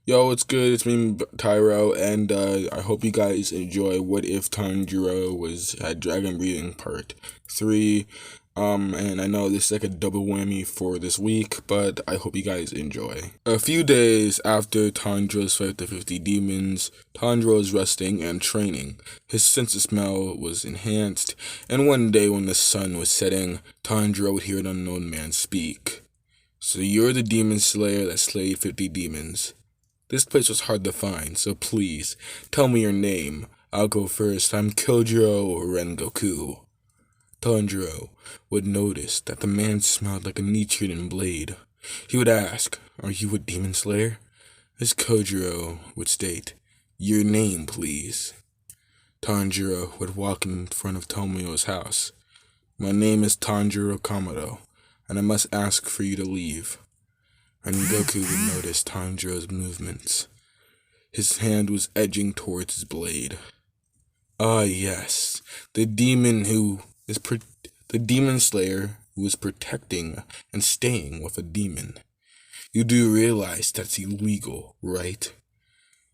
Yo, it's good. It's me, Tyro, and I hope you guys enjoy What If Tanjiro was had Dragon Breathing Part 3. And I know this is like a double whammy for this week, but I hope you guys enjoy. A few days after Tanjiro's fight the 50 demons, Tanjiro was resting and training. His sense of smell was enhanced, and one day when the sun was setting, Tanjiro would hear an unknown man speak. So you're the demon slayer that slayed 50 demons. This place was hard to find, so please, tell me your name. I'll go first. I'm Kyojiro Rengoku. Tanjiro would notice that the man smelled like a Nichiren blade. He would ask, "Are you a demon slayer?" As Kojiro would state, "Your name, please." Tanjiro would walk in front of Tomoyo's house. "My name is Tanjiro Kamado, and I must ask for you to leave." Rengoku would notice Tanjiro's movements. His hand was edging towards his blade. Ah, yes, the demon slayer who is protecting and staying with a demon. You do realize that's illegal, right?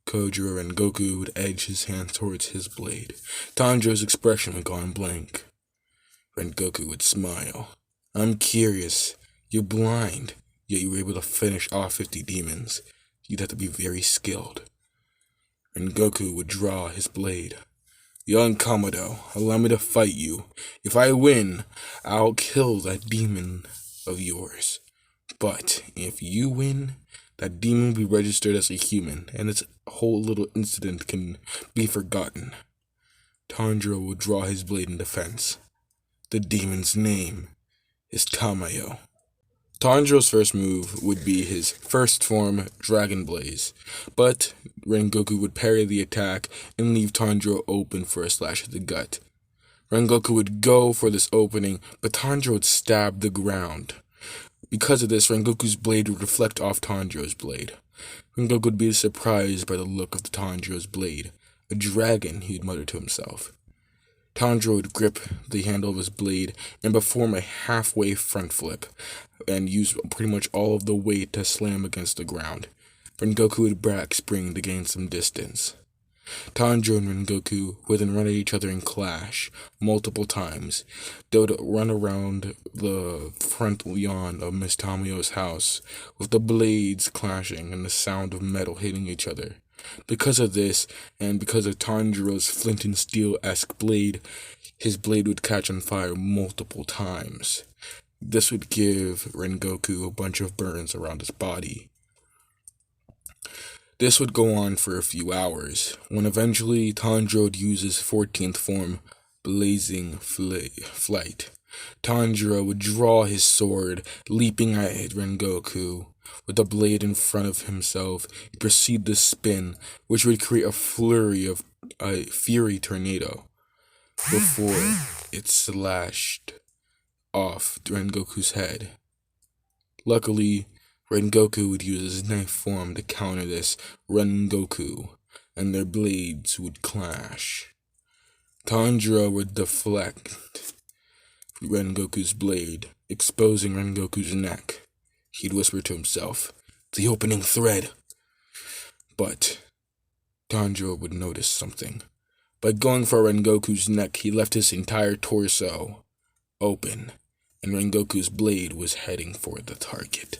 Kojiro Rengoku would edge his hand towards his blade. Tanjiro's expression would go blank. Rengoku would smile. "I'm curious. You're blind, yet you were able to finish all 50 demons. You'd have to be very skilled." Rengoku would draw his blade. "Young Kamado, allow me to fight you. If I win, I'll kill that demon of yours. But if you win, that demon will be registered as a human, and its whole little incident can be forgotten." Tanjiro would draw his blade in defense. The demon's name is Tamayo. Tanjiro's first move would be his first form, Dragon Blaze, but Rengoku would parry the attack and leave Tanjiro open for a slash to the gut. Rengoku would go for this opening, but Tanjiro would stab the ground. Because of this, Rengoku's blade would reflect off Tanjiro's blade. Rengoku would be surprised by the look of Tanjiro's blade. "A dragon," he'd mutter to himself. Tanjiro would grip the handle of his blade and perform a halfway front flip, and use pretty much all of the weight to slam against the ground. Rengoku would back spring to gain some distance. Tanjiro and Rengoku would then run at each other and clash multiple times. They would run around the front lawn of Miss Tamayo's house, with the blades clashing and the sound of metal hitting each other. Because of this, and because of Tanjiro's flint and steel-esque blade, his blade would catch on fire multiple times. This would give Rengoku a bunch of burns around his body. This would go on for a few hours, when eventually Tanjiro would use his 14th form, Blazing Flight. Tanjiro would draw his sword, leaping at Rengoku. With the blade in front of himself, he proceeded to spin, which would create a fury tornado, before it slashed off Rengoku's head. Luckily, Rengoku would use his knife form to counter this Rengoku, and their blades would clash. Tanjiro would deflect Rengoku's blade, exposing Rengoku's neck. He'd whisper to himself, "The opening thread." But Tanjiro would notice something. By going for Rengoku's neck, he left his entire torso open, and Rengoku's blade was heading for the target.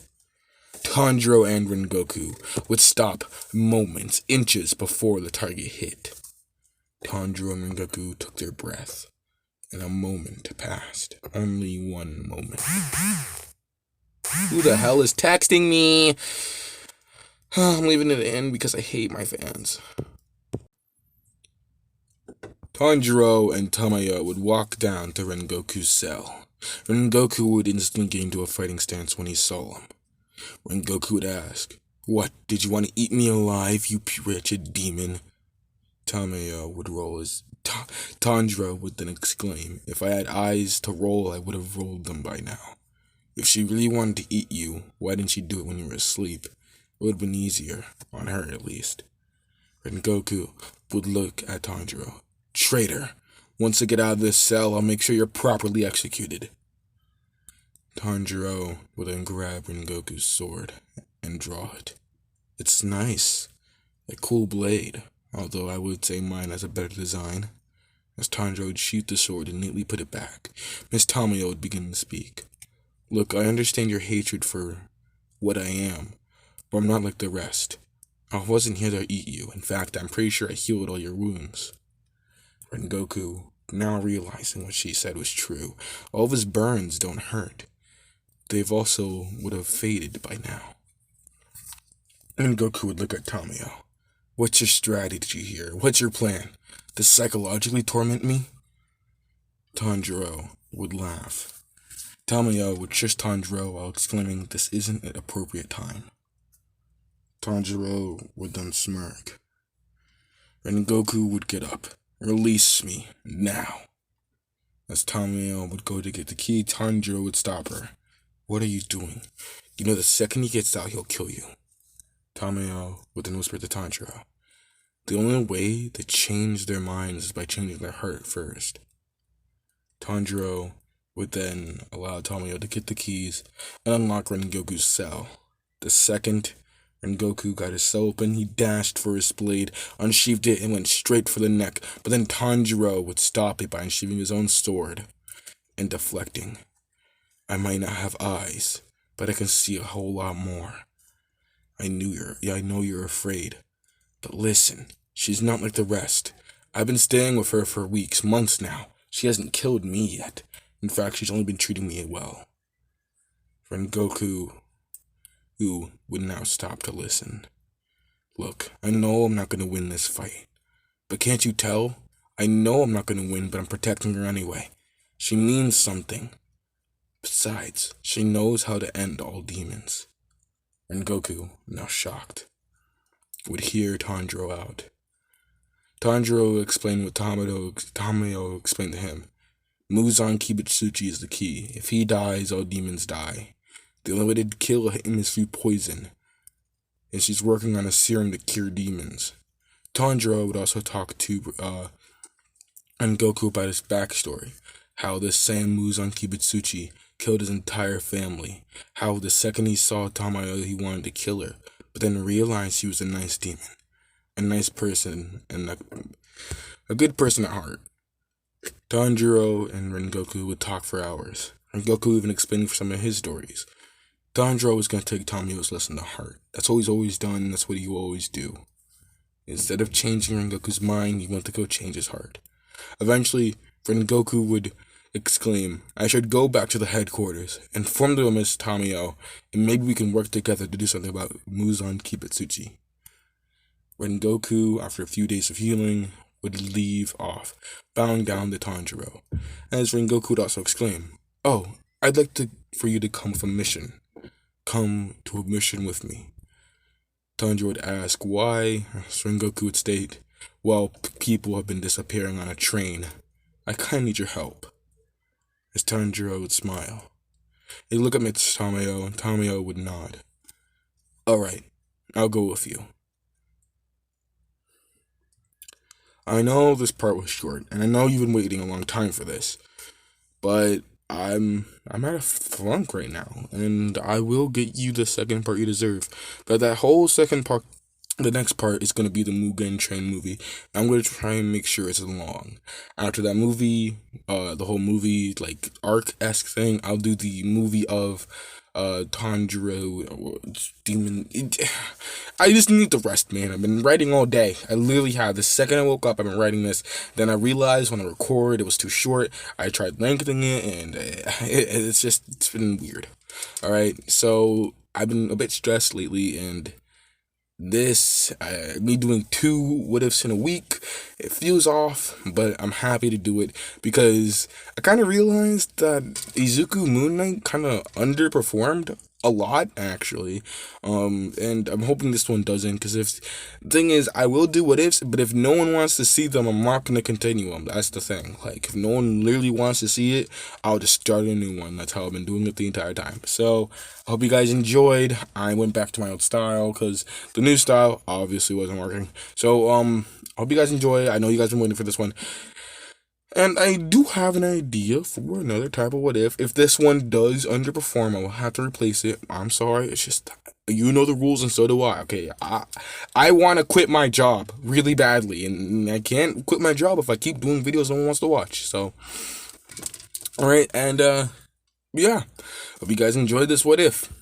Tanjiro and Rengoku would stop moments, inches before the target hit. Tanjiro and Rengoku took their breath, and a moment passed. Only one moment. Who the hell is texting me? I'm leaving it in because I hate my fans. Tanjiro and Tamayo would walk down to Rengoku's cell. Rengoku would instantly get into a fighting stance when he saw him. Rengoku would ask, "What, did you want to eat me alive, you wretched demon?" Tamayo would roll his... Tanjiro would then exclaim, "If I had eyes to roll, I would have rolled them by now. If she really wanted to eat you, why didn't she do it when you were asleep? It would have been easier, on her at least." Rengoku would look at Tanjiro. "Traitor! Once I get out of this cell, I'll make sure you're properly executed." Tanjiro would then grab Rengoku's sword and draw it. It's nice. A cool blade, although I would say mine has a better design. As Tanjiro would sheath the sword and neatly put it back, Miss Tamio would begin to speak. Look, I understand your hatred for what I am, but I'm not like the rest. I wasn't here to eat you. In fact, I'm pretty sure I healed all your wounds. Rengoku, now realizing what she said was true, all of his burns don't hurt. They've also would have faded by now. Rengoku would look at Tamio. What's your strategy here? What's your plan? To psychologically torment me? Tanjiro would laugh. Tamio would shush Tanjiro while exclaiming, this isn't an appropriate time. Tanjiro would then smirk. Rengoku would get up. Release me, now. As Tamio would go to get the key, Tanjiro would stop her. What are you doing? You know the second he gets out, he'll kill you. Tamio would then whisper to Tanjiro. The only way to change their minds is by changing their heart first. Tanjiro would then allow Tamio to get the keys and unlock Rengoku's cell. The second Rengoku got his cell open, he dashed for his blade, unsheathed it, and went straight for the neck, but then Tanjiro would stop it by unsheathing his own sword and deflecting. I might not have eyes, but I can see a whole lot more. I know you're afraid. But listen, she's not like the rest. I've been staying with her for weeks, months now. She hasn't killed me yet. In fact, she's only been treating me well. Rengoku, who would now stop to listen. Look, I know I'm not going to win this fight. But can't you tell? I know I'm not going to win, but I'm protecting her anyway. She means something. Besides, she knows how to end all demons. Rengoku, now shocked, would hear Tanjiro out. Tanjiro explained what Tamio explained to him. Muzan Kibutsuchi is the key. If he dies, all demons die. The only way to kill him is through poison, and she's working on a serum to cure demons. Tanjiro would also talk to Rengoku about his backstory, how this same Muzan Kibutsuchi killed his entire family, how the second he saw Tamio he wanted to kill her, but then realized he was a nice demon, a nice person, and a good person at heart. Tanjiro and Rengoku would talk for hours. Rengoku even explained some of his stories. Tanjiro was going to take Tamio's lesson to heart. That's what he's always done, and that's what he will always do. Instead of changing Rengoku's mind, he went to go change his heart. Eventually, Rengoku would exclaim, I should go back to the headquarters, inform them of Miss Tamio, and maybe we can work together to do something about Muzan Kibutsuchi. Rengoku, after a few days of healing, would leave off, bowing down to Tanjiro. As Rengoku would also exclaim, oh, I'd like for you to come with a mission. Come to a mission with me. Tanjiro would ask why. Rengoku would state, well, people have been disappearing on a train. I kinda need your help. As Tanjiro would smile. He'd look at Miss Tamio, and Tamio would nod. Alright, I'll go with you. I know this part was short, and I know you've been waiting a long time for this, but I'm at a flunk right now, and I will get you the second part you deserve. But that whole second part, the next part is going to be the Mugen Train movie. I'm going to try and make sure it's long. After that movie, the whole movie, like, arc-esque thing, I'll do the movie of Tanjiro, Demon. I just need the rest, man. I've been writing all day. I literally have. The second I woke up, I've been writing this. Then I realized when I record, it was too short. I tried lengthening it, and it's been weird. Alright, so I've been a bit stressed lately, and me doing 2 what ifs in a week, it feels off, but I'm happy to do it because I kind of realized that Izuku Moon Knight kind of underperformed a lot, actually, and I'm hoping this one doesn't, because the thing is, I will do what ifs, but if no one wants to see them, I'm not going to continue them. That's the thing. Like, if no one literally wants to see it, I'll just start a new one. That's how I've been doing it the entire time. So I hope you guys enjoyed. I went back to my old style because the new style obviously wasn't working. So I hope you guys enjoy. I know you guys been waiting for this one. And I do have an idea for another type of what if. If this one does underperform, I will have to replace it. I'm sorry. It's just You know the rules, and so do I. Okay, I want to quit my job really badly, and I can't quit my job if I keep doing videos no one wants to watch. So, all right, and yeah, hope you guys enjoyed this. What if?